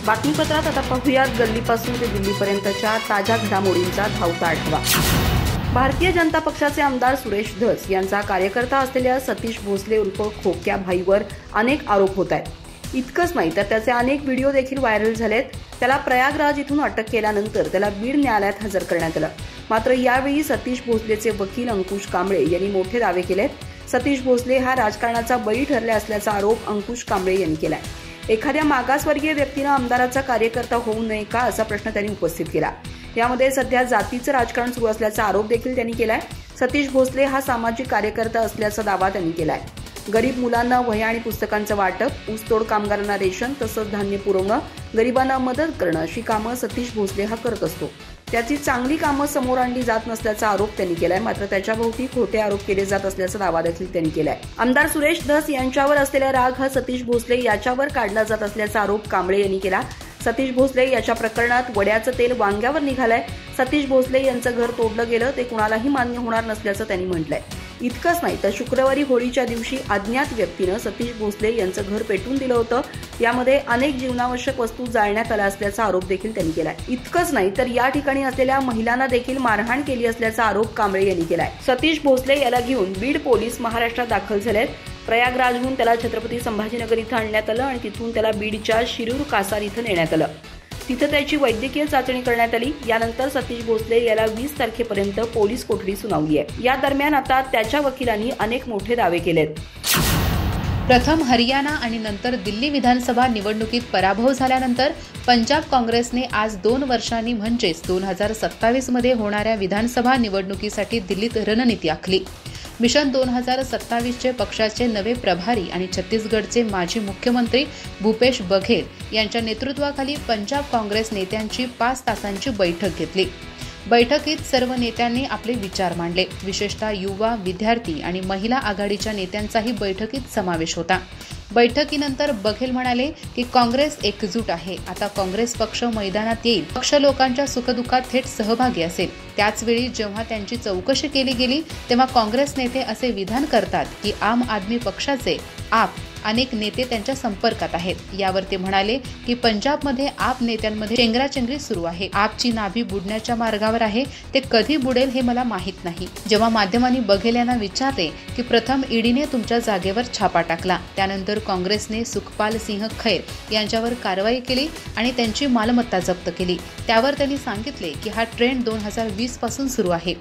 बातमीपत्रात आता पाहूयात गल्लीपासून ते दिल्लीपर्यंतच्या ताज्या घडामोडींचा धावता आढावा। भारतीय जनता पक्षाचे आमदार सुरेश धस यांचा कार्यकर्ता असलेल्या सतीश भोसले उर्फ खोक्या भाईवर अनेक आरोप होत आहेत। इतकंच नाही तर त्याचे अनेक व्हिडिओ देखील व्हायरल झालेत। त्याला प्रयागराज इथून अटक केल्यानंतर त्याला बीड न्यायालयात हजर करण्यात आलं। मात्र यावेळी सतीश भोसलेचे वकील अंकुश कांबळे यांनी मोठे दावे केलेत। सतीश भोसले हा राजकारणाचा बळी ठरले असल्याचा आरोप अंकुश कांबळे यांनी केलाय। एखाद्या मागासवर्गीय व्यक्तीने आमदाराचा कार्यकर्ता होऊ नये का असा प्रश्न त्यांनी उपस्थित केला। यामध्ये सध्या जातीचं राजकारण सुरू असल्याचा आरोप देखील त्यांनी केलाय। सतीश भोसले हा सामाजिक कार्यकर्ता असल्याचा दावा त्यांनी केलाय। गरीब मुलांना वह्या आणि पुस्तकांचं वाटप, ऊसतोड कामगारांना रेशन तसंच धान्य पुरवणं, गरिबांना मदत करणं अशी कामं सतीश भोसले हा करत असतो। त्याची चांगली कामं समोर आणली जात नसल्याचा आरोप त्यांनी केलाय। मात्र त्याच्याभोवती खोटे आरोप केले जात असल्याचा दावा देखील त्यांनी केलाय। आमदार सुरेश धस यांच्यावर असलेला राग हा सतीश भोसले याच्यावर काढला जात असल्याचा आरोप कांबळे यांनी केला। सतीश भोसले याच्या प्रकरणात वड्याचं तेल वांग्यावर निघालंय। सतीश भोसले यांचं घर तोडलं गेलं ते कुणालाही मान्य होणार नसल्याचं त्यांनी म्हटलंय। इतकंच नाही तर शुक्रवारी होळीच्या दिवशी अज्ञात व्यक्तीनं सतीश भोसले यांचं घर पेटवून दिलं होतं। यामध्ये अनेक जीवनावश्यक वस्तू जाळण्यात आल्या असल्याचा आरोप देखील त्यांनी केलाय। इतकंच नाही तर या ठिकाणी असलेल्या महिलांना देखील मारहाण केली असल्याचा आरोप कांबळे यांनी केलाय। सतीश भोसले याला घेऊन बीड पोलीस महाराष्ट्रात दाखल झालेत। प्रयागराजहून त्याला छत्रपती संभाजीनगर इथं आणण्यात आलं आणि तिथून त्याला बीडच्या शिरूर कासार इथं नेण्यात आलं। तिथं त्याची वैद्यकीय चाचणी करण्यात आली। यानंतर सतीश भोसले याला 20 तारखेपर्यंत पोलीस कोठडी सुनावली आहे। या दरम्यान आता त्याच्या वकिलांनी अनेक मोठे दावे केलेत। प्रथम हरियाणा आणि नंतर दिल्ली विधानसभा निवडणुकीत पराभव झाल्यानंतर पंजाब काँग्रेसने आज 2 वर्षांनी म्हणजेच 2027 मध्ये होणाऱ्या विधानसभा निवडणुकीसाठी दिल्लीत रणनीती आखली। मिशन 2027चे पक्षाचे नवे प्रभारी आणि छत्तीसगडचे माजी मुख्यमंत्री भूपेश बघेल यांच्या नेतृत्वाखाली पंजाब काँग्रेस नेत्यांची 5 तासांची बैठक घेतली। बैठकीत सर्व नेत्यांनी आपले विचार मांडले। विशेषतः युवा, विद्यार्थी आणि महिला आघाडीच्या नेत्यांचाही बैठकीत समावेश होता। बैठकीनंतर बघेल म्हणाले की काँग्रेस एकजूट आहे। आता काँग्रेस पक्ष मैदानात येईल। पक्ष लोकांच्या सुखदुःखात थेट सहभागी असेल। त्याचवेळी जेव्हा त्यांची चौकशी केली गेली तेव्हा काँग्रेस नेते असे विधान करतात की आम आदमी पक्षाचे आप अनेक नेते त्यांच्या संपर्कात आहेत। यावर ते म्हणाले की पंजाबमध्ये आप नेत्यांमध्ये चेंगराचेंगरी सुरू आहे। आपची नाभी बुडण्याच्या मार्गावर आहे। ते कधी बुडेल हे मला माहीत नाही। जेव्हा माध्यमांनी बघेल यांना विचारले की प्रथम ईडीने तुमच्या जागेवर छापा टाकला, त्यानंतर काँग्रेसने सुखपाल सिंह खैर यांच्यावर कारवाई केली आणि त्यांची मालमत्ता जप्त केली। त्यावर त्यांनी सांगितले की हा ट्रेंड 2020 पासून सुरू आहे।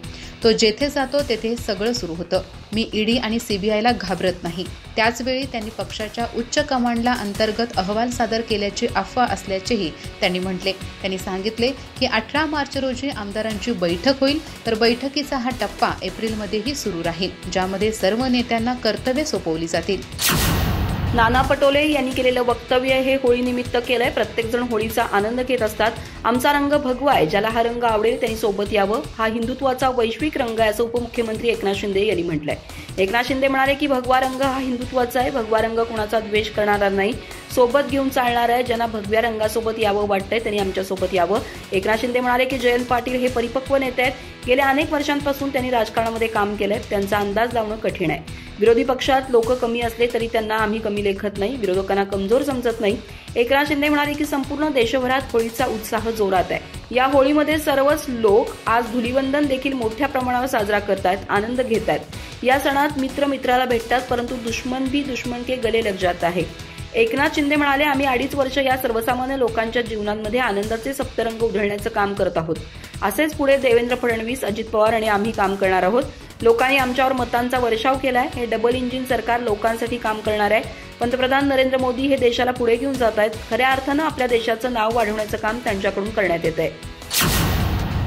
तो जेथे जातो तेथे सगळं सुरू होतं। मी ईडी आणि सीबीआयला घाबरत नाही। त्याचवेळी त्यांनी पक्षाच्या उच्च कमांडला अंतर्गत अहवाल सादर केल्याची अफवा असल्याचेही त्यांनी म्हटले। त्यांनी सांगितले की 18 मार्च रोजी आमदारांची बैठक होईल, तर बैठकीचा हा टप्पा एप्रिलमध्येही सुरू राहील, ज्यामध्ये सर्व नेत्यांना कर्तव्ये सोपवली जातील। नाना पटोले यांनी केलेलं वक्तव्य हे होळीनिमित्त केलंय। प्रत्येक जण होळीचा आनंद घेत असतात। आमचा रंग भगवा आहे, ज्याला हा रंग आवडेल त्यांनी सोबत यावं। हा हिंदुत्वाचा वैश्विक रंग आहे असं उपमुख्यमंत्री एकनाथ शिंदे यांनी म्हटलंय। एकनाथ शिंदे म्हणाले की भगवा रंग हा हिंदुत्वाचा आहे। भगवा रंग कुणाचा द्वेष करणारा नाही, सोबत घेऊन चालणार आहे। ज्यांना भगव्या रंगासोबत यावं वाटतंय त्यांनी आमच्यासोबत यावं। एकनाथ शिंदे म्हणाले की जयंत पाटील हे परिपक्व नेते आहेत। गेल्या अनेक वर्षांपासून त्यांनी राजकारणामध्ये काम केलंय। त्यांचा अंदाज लावणं कठीण आहे। विरोधी पक्षात लोक कमी असले तरी त्यांना आम्ही कमी लेखत नाही, विरोधकांना कमजोर समजत नाही। एकनाथ शिंदे म्हणाले की संपूर्ण देशभरात होळीचा उत्साह जोरात आहे। या होळीमध्ये सर्वच लोक आज धुलीवंदन देखील मोठ्या प्रमाणावर साजरा करतायत, आनंद घेत आहेत। या सणात मित्र मित्राला भेटतात, परंतु दुश्मन भी दुश्मन के गले लग जाता है। एकनाथ शिंदे म्हणाले आम्ही 2.5 वर्ष या सर्वसामान्य लोकांच्या जीवनांमध्ये आनंदाचे सप्तरंग उधळण्याचं काम करत आहोत। असेच पुढे देवेंद्र फडणवीस, अजित पवार आणि आम्ही काम करणार आहोत। लोकांनी आमच्यावर मतांचा वर्षाव केलाय। हे डबल इंजिन सरकार लोकांसाठी काम करणार आहे। पंतप्रधान नरेंद्र मोदी हे देशाला पुढे घेऊन जात आहेत। खऱ्या अर्थानं आपल्या देशाचं नाव वाढवण्याचं काम त्यांच्याकडून करण्यात येत आहे।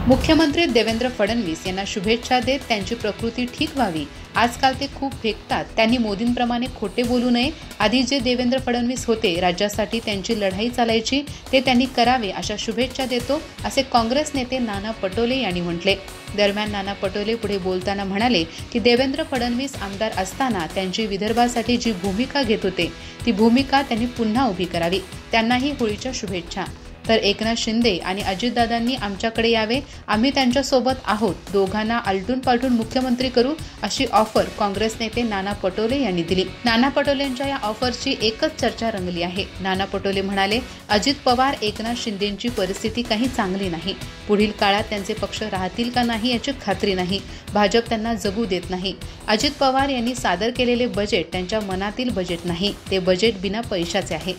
मुख्यमंत्री देवेंद्र फडणवीस यांना शुभेच्छा देत त्यांची प्रकृती ठीक व्हावी। आजकाल ते खूप फेकतात, त्यांनी मोदींप्रमाणे खोटे बोलू नये। आधी जे देवेंद्र फडणवीस होते, राज्यासाठी त्यांची लढाई चालायची, ते त्यांनी करावे अशा शुभेच्छा देतो, असे काँग्रेस नेते नाना पटोले यांनी म्हटले। दरम्यान नाना पटोले पुढे बोलताना म्हणाले की देवेंद्र फडणवीस आमदार असताना त्यांची विदर्भासाठी जी भूमिका घेत होते ती भूमिका त्यांनी पुन्हा उभी करावी। त्यांनाही होळीच्या शुभेच्छा। तर एकनाथ शिंदे आणि अजितदादांनी आमच्याकडे यावे, आम्ही त्यांच्यासोबत आहोत, दोघांना आलटून पालटून मुख्यमंत्री करू, अशी ऑफर काँग्रेस नेते नाना पटोले यांनी दिली. नाना पटोलेंच्या या ऑफरची एकच चर्चा रंगली आहे. नाना पटोले म्हणाले, अजित पवार एकनाथ शिंदेंची परिस्थिती काही चांगली नाही. पुढील काळात त्यांचे पक्ष राहतील का नाही याची खात्री नाही. भाजप त्यांना जगू देत नाही. अजित पवार यांनी सादर केलेले बजेट त्यांच्या मनातील बजेट नाही, ते बजेट बिना पैशाचे आहे.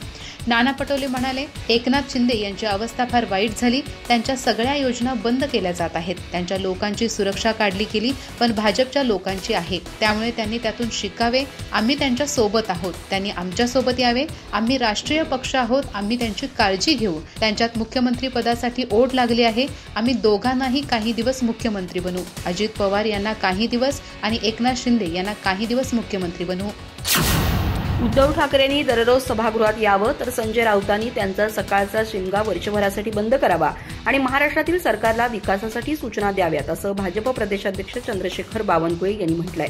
नाना पटोले म्हणाले, एकनाथ शिंदे यांची अवस्था फार वाईट झाली. त्यांच्या सगळ्या योजना बंद केल्या जात आहेत. त्यांच्या लोकांची सुरक्षा काढली गेली, पण भाजपच्या लोकांची आहे. त्यामुळे त्यांनी त्यातून शिकावे. आम्ही त्यांच्या सोबत आहोत, त्यांनी आमच्या सोबत यावे. आम्ही राष्ट्रीय पक्ष आहोत, आम्ही त्यांची काळजी घेऊ. त्यांच्यात मुख्यमंत्री पदासाठी ओढ लागली आहे. आम्ही दोघांनाही काही दिवस मुख्यमंत्री बनवू. अजित पवार यांना काही दिवस आणि एकनाथ शिंदे यांना काही दिवस मुख्यमंत्री बनवू. उद्धव ठाकरेंनी दररोज सभागृहात यावं, तर संजय राऊतांनी त्यांचा सकाळचा शिमगा वर्षभरासाठी बंद करावा आणि महाराष्ट्रातील सरकारला विकासासाठी सूचना द्याव्यात, असं भाजप प्रदेशाध्यक्ष चंद्रशेखर बावनकुळे यांनी म्हटलंय.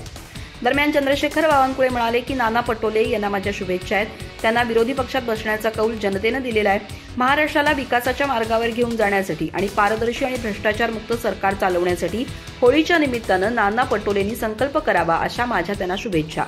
दरम्यान चंद्रशेखर बावनकुळे म्हणाले की नाना पटोले यांना माझ्या शुभेच्छा आहेत. त्यांना विरोधी पक्षात बसण्याचा कौल जनतेनं दिलेला आहे. महाराष्ट्राला विकासाच्या मार्गावर घेऊन जाण्यासाठी आणि पारदर्शी आणि भ्रष्टाचारमुक्त सरकार चालवण्यासाठी होळीच्या निमित्तानं नाना पटोलेंनी संकल्प करावा, अशा माझ्या त्यांना शुभेच्छा.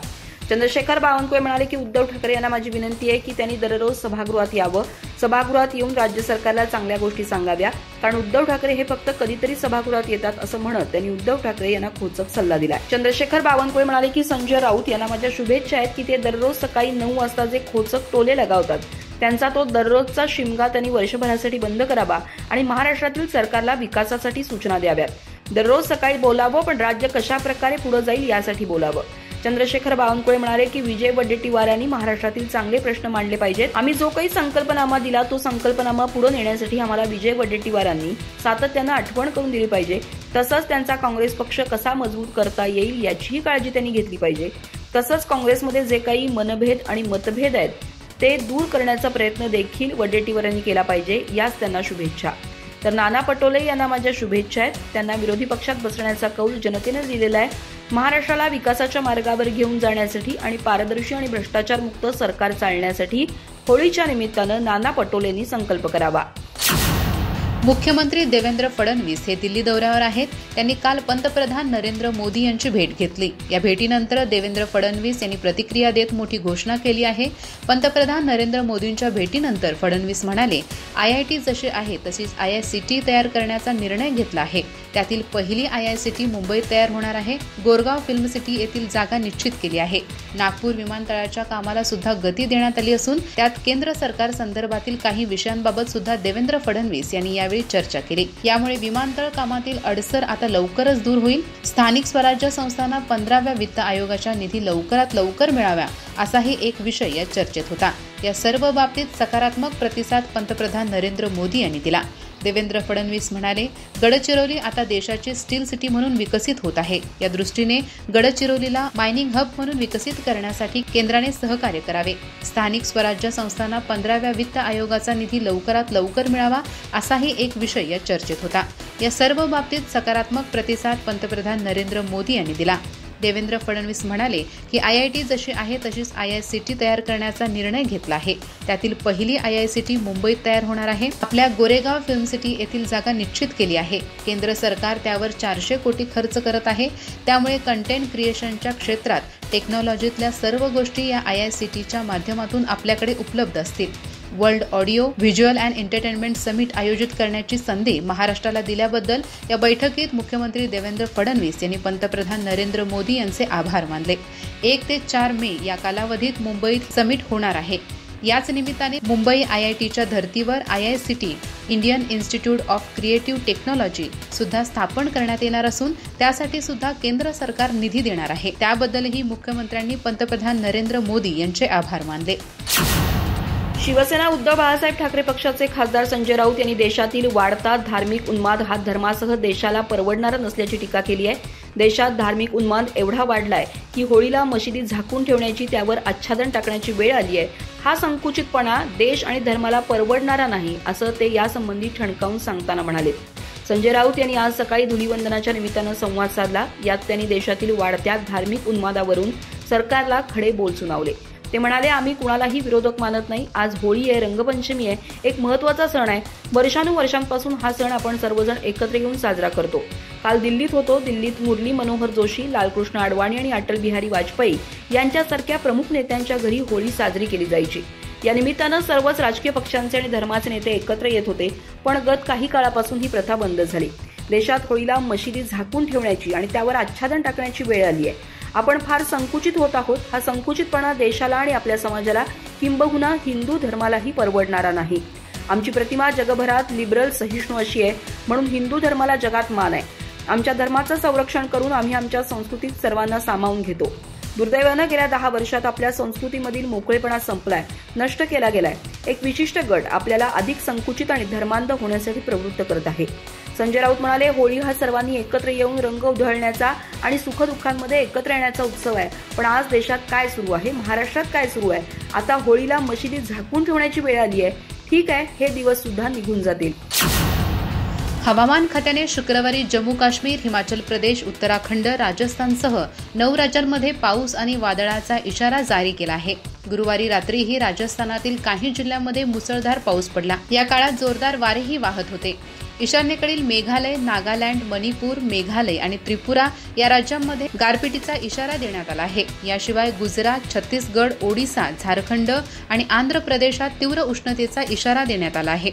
चंद्रशेखर बावनकुळे म्हणाले की उद्धव ठाकरे यांना माझी विनंती आहे की त्यांनी दररोज सभागृहात यावं. सभागृहात येऊन राज्य सरकारला चांगल्या गोष्टी सांगाव्या, कारण उद्धव ठाकरे हे फक्त कधीतरी सभागृहात येतात, असं म्हणत त्यांनी उद्धव ठाकरे यांना खोचक सल्ला दिला. चंद्रशेखर बावनकुळे म्हणाले की संजय राऊत यांना माझ्या शुभेच्छा आहेत की ते दररोज सकाळी 9 वाजता जे खोचक टोले लगावतात, त्यांचा तो दररोजचा शिमगा त्यांनी वर्षभरासाठी बंद करावा आणि महाराष्ट्रातील सरकारला विकासासाठी सूचना द्याव्यात. दररोज सकाळी बोलावं, पण राज्य कशा प्रकारे पुढे जाईल यासाठी बोलावं. चंद्रशेखर बावनकुळे म्हणाले की विजय वडेट्टीवारांनी महाराष्ट्रातील चांगले प्रश्न मांडले पाहिजेत. आम्ही जो काही संकल्पनामा दिला तो संकल्पनामा पुढे नेण्यासाठी आम्हाला विजय वडेट्टीवारांनी सातत्यानं आठवण करून दिली पाहिजे. तसंच त्यांचा काँग्रेस पक्ष कसा मजबूत करता येईल याचीही काळजी त्यांनी घेतली पाहिजे. तसंच काँग्रेसमध्ये जे काही मनभेद आणि मतभेद आहेत ते दूर करण्याचा प्रयत्न देखील वडेट्टीवारांनी केला पाहिजे. याच त्यांना शुभेच्छा. तर नाना पटोले यांना माझ्या शुभेच्छा आहेत. त्यांना विरोधी पक्षात बसण्याचा कौल जनतेनं दिलेला आहे. महाराष्ट्राला विकासाच्या मार्गावर घेऊन जाण्यासाठी आणि पारदर्शी आणि भ्रष्टाचारमुक्त सरकार चालण्यासाठी होळीच्या निमित्तानं नाना पटोलेंनी संकल्प करावा. मुख्यमंत्री देवेंद्र फडणवीस हे दिल्ली दौऱ्यावर आहेत. त्यांनी काल पंतप्रधान नरेंद्र मोदी यांची भेट घेतली. या भेटीनंतर देवेंद्र फडणवीस यांनी प्रतिक्रिया देत मोठी घोषणा केली आहे. पंतप्रधान नरेंद्र मोदींच्या भेटीनंतर फडणवीस म्हणाले, IIT जशी आहे तशीच IICT तयार करण्याचा निर्णय घेतला आहे. त्यातील पहिली IICT मुंबईत तयार होणार आहे. गोरगाव फिल्म सिटी येथील जागा निश्चित केली आहे. नागपूर विमानतळाच्या कामाला सुद्धा गती देण्यात आली असून त्यात केंद्र सरकार संदर्भातील काही विषयांबाबत सुद्धा देवेंद्र फडणवीस यांनी यावेळी चर्चा केली. यामुळे विमानतळ कामातील अडसर आता लवकरच दूर होईल. स्थानिक स्वराज्य संस्थांना 15व्या वित्त आयोगाच्या निधी लवकरात लवकर मिळाव्या, असाही एक विषय या चर्चेत होता. या सर्व बाबतीत सकारात्मक प्रतिसाद पंतप्रधान नरेंद्र मोदी यांनी दिला. देवेंद्र फडणवीस म्हणाले, गडचिरोली आता देशाची स्टील सिटी म्हणून विकसित होत आहे. या दृष्टीने गडचिरोलीला मायनिंग हब म्हणून विकसित करण्यासाठी केंद्राने सहकार्य करावे. स्थानिक स्वराज्य संस्थांना 15व्या वित्त आयोगाचा निधी लवकरात लवकर मिळावा, असाही एक विषय या चर्चेत होता. या सर्व बाबतीत सकारात्मक प्रतिसाद पंतप्रधान नरेंद्र मोदी यांनी दिला. देवेंद्र फडणवीस म्हणाले की IIT जशी आहे तशीच IICT तयार करण्याचा निर्णय घेतला आहे. त्यातील पहिली IICT मुंबईत तयार होणार आहे. आपल्या गोरेगाव फिल्म सिटी येथील जागा निश्चित केली आहे. केंद्र सरकार त्यावर 400 कोटी खर्च करत आहे. त्यामुळे कंटेंट क्रिएशनच्या क्षेत्रात टेक्नॉलॉजीतल्या सर्व गोष्टी या IICTच्या माध्यमातून आपल्याकडे उपलब्ध असतील. World audio visual and entertainment summit आयोजित करण्याची संधी महाराष्ट्राला दिल्याबद्दल या बैठकीत मुख्यमंत्री देवेंद्र फडणवीस यांनी पंतप्रधान नरेंद्र मोदी यांचे आभार मानले. 1 ते 4 मे या कालावधीत मुंबईत समिट होणार आहे. याच निमित्ताने मुंबई IITच्या धर्तीवर IICT Indian institute of creative technology सुद्धा स्थापन करण्यात येणार असून त्यासाठी सुद्धा केंद्र सरकार निधी देणार आहे. त्याबद्दलही मुख्यमंत्र्यांनी पंतप्रधान नरेंद्र मोदी यांचे आभार मानले. शिवसेना उद्धव बाळासाहेब ठाकरे पक्षाचे खासदार संजय राऊत यांनी देशातील वाढता धार्मिक उन्माद हा धर्मासह देशाला परवडणारा नसल्याची टीका केली आहे. देशात धार्मिक उन्माद एवढा वाढलाय की होळीला मशिदी झाकून ठेवण्याची, त्यावर आच्छादन टाकण्याची वेळ आली आहे. हा संकुचितपणा देश आणि धर्माला परवडणारा नाही, असं ते यासंबंधी ठणकावून सांगताना म्हणाले. संजय राऊत यांनी आज सकाळी धुलीवंदनाच्या निमित्तानं संवाद साधला. यात त्यांनी देशातील वाढत्या धार्मिक उन्मादावरून सरकारला खडे बोल सुनावले. ते म्हणाले, आम्ही कुणालाही विरोधक मानत नाही. आज होळी आहे, रंगपंचमी आहे, एक महत्त्वाचा सण आहे. वर्षानुवर्षांपासून हा सण आपण सर्वजण एकत्र येऊन साजरा करतो. काल दिल्लीत होतो. दिल्लीत मुरली मनोहर जोशी, लालकृष्ण अडवाणी आणि अटल बिहारी वाजपेयी यांच्यासारख्या प्रमुख नेत्यांच्या घरी होळी साजरी केली जायची. या निमित्तानं सर्वच राजकीय पक्षांचे आणि धर्माचे नेते एकत्र येत होते. पण गत काही काळापासून ही प्रथा बंद झाली. देशात होळीला मशिदी झाकून ठेवण्याची आणि त्यावर आच्छादन टाकण्याची वेळ आली आहे. आपण फार संकुचित होत आहोत. हा संकुचितपणा देशाला आणि आपल्या समाजाला किंबहुना हिंदू धर्मालाही परवडणारा नाही. आमची प्रतिमा जगभरात लिबरल सहिष्णू अशी आहे, म्हणून हिंदू धर्माला जगात मान आहे. आमच्या धर्माचं संरक्षण करून आम्ही आमच्या संस्कृतीत सर्वांना सामावून घेतो. दुर्दैवानं गेल्या 10 वर्षात आपल्या संस्कृतीमधील मोकळेपणा संपलाय, नष्ट केला गेलाय. एक विशिष्ट गट आपल्याला अधिक संकुचित आणि धर्मांध होण्यासाठी प्रवृत्त करत आहे. संजय राऊत म्हणाले, होळी हा सर्वांनी एकत्र येऊन रंग उधळण्याचा आणि सुखदुःखांमध्ये एकत्र येण्याचा उत्सव आहे. पण आज देशात काय सुरू आहे, महाराष्ट्रात काय सुरू आहे? आता होळीला मशिदीत झाकून ठेवण्याची वेळ आली आहे. ठीक आहे, हे दिवस सुद्धा निघून जातील. हवामान खात्याने शुक्रवारी जम्मू काश्मीर, हिमाचल प्रदेश, उत्तराखंड, राजस्थानसह 9 राज्यांमध्ये पाऊस आणि वादळाचा इशारा जारी केला आहे. गुरुवारी रात्रीही राजस्थानातील काही जिल्ह्यांमध्ये मुसळधार पाऊस पडला. या काळात जोरदार वारेही वाहत होते. ईशान्येकडील मेघालय, नागालँड, मणिपूर, मेघालय आणि त्रिपुरा या राज्यांमध्ये गारपिटीचा इशारा देण्यात आला आहे. याशिवाय गुजरात, छत्तीसगड, ओडिशा, झारखंड आणि आंध्र प्रदेशात तीव्र उष्णतेचा इशारा देण्यात आला आहे.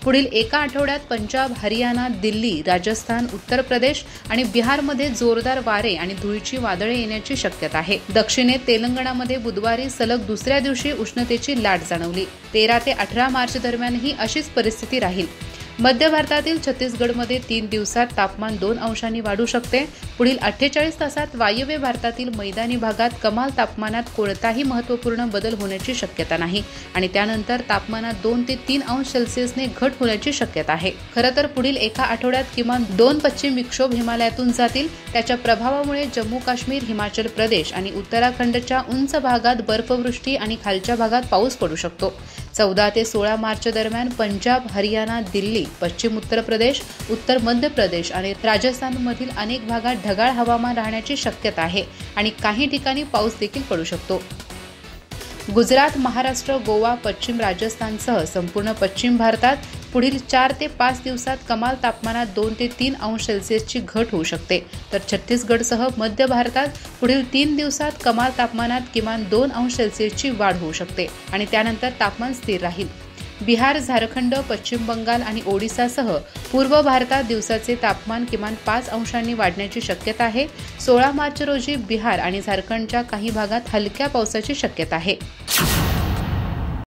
पुढील एका आठवड्यात पंजाब, हरियाणा, दिल्ली, राजस्थान, उत्तर प्रदेश आणि बिहारमध्ये जोरदार वारे आणि धुळीची वादळे येण्याची शक्यता आहे. दक्षिणेत तेलंगणामध्ये बुधवारी सलग दुसऱ्या दिवशी उष्णतेची लाट जाणवली. 13 ते 18 मार्च दरम्यानही अशीच परिस्थिती राहील. मध्य भारतातील छत्तीसगडमध्ये 3 दिवसात तापमान 2 अंशांनी वाढू शकते. पुढील 48 तासात वायव्य भारतातील मैदानी भागात कमाल तापमानात कोणताही महत्त्वपूर्ण बदल होण्याची शक्यता नाही आणि त्यानंतर तापमानात 2 ते 3 अंश सेल्सिअसने घट होण्याची शक्यता आहे. खरं तर पुढील एका आठवड्यात किमान 2 पश्चिम विक्षोभ हिमालयातून जातील. त्याच्या प्रभावामुळे जम्मू काश्मीर, हिमाचल प्रदेश आणि उत्तराखंडच्या उंच भागात बर्फवृष्टी आणि खालच्या भागात पाऊस पडू शकतो. 14 ते 16 मार्च दरम्यान पंजाब, हरियाणा, दिल्ली, पश्चिम उत्तर प्रदेश, उत्तर मध्य प्रदेश आणि राजस्थानमधील अनेक भागात ढगाळ हवामान राहण्याची शक्यता आहे आणि काही ठिकाणी पाऊस देखील पडू शकतो. गुजरात, महाराष्ट्र, गोवा, पश्चिम राजस्थानसह संपूर्ण पश्चिम भारतात पुढील 4 ते 5 दिवसात कमाल तापमानात 2 ते 3 अंश सेल्सिअसची घट होऊ शकते. तर छत्तीसगडसह मध्य भारतात पुढील 3 दिवसात कमाल तापमानात किमान 2 अंश सेल्सिअसची वाढ होऊ शकते आणि त्यानंतर तापमान स्थिर राहील. बिहार, झारखंड, पश्चिम बंगाल आणि ओडिशासह पूर्व भारतात दिवसाचे तापमान किमान 5 अंशांनी वाढण्याची शक्यता आहे. 16 मार्च रोजी बिहार आणि झारखंडच्या काही भागात हलक्या पावसाची शक्यता आहे.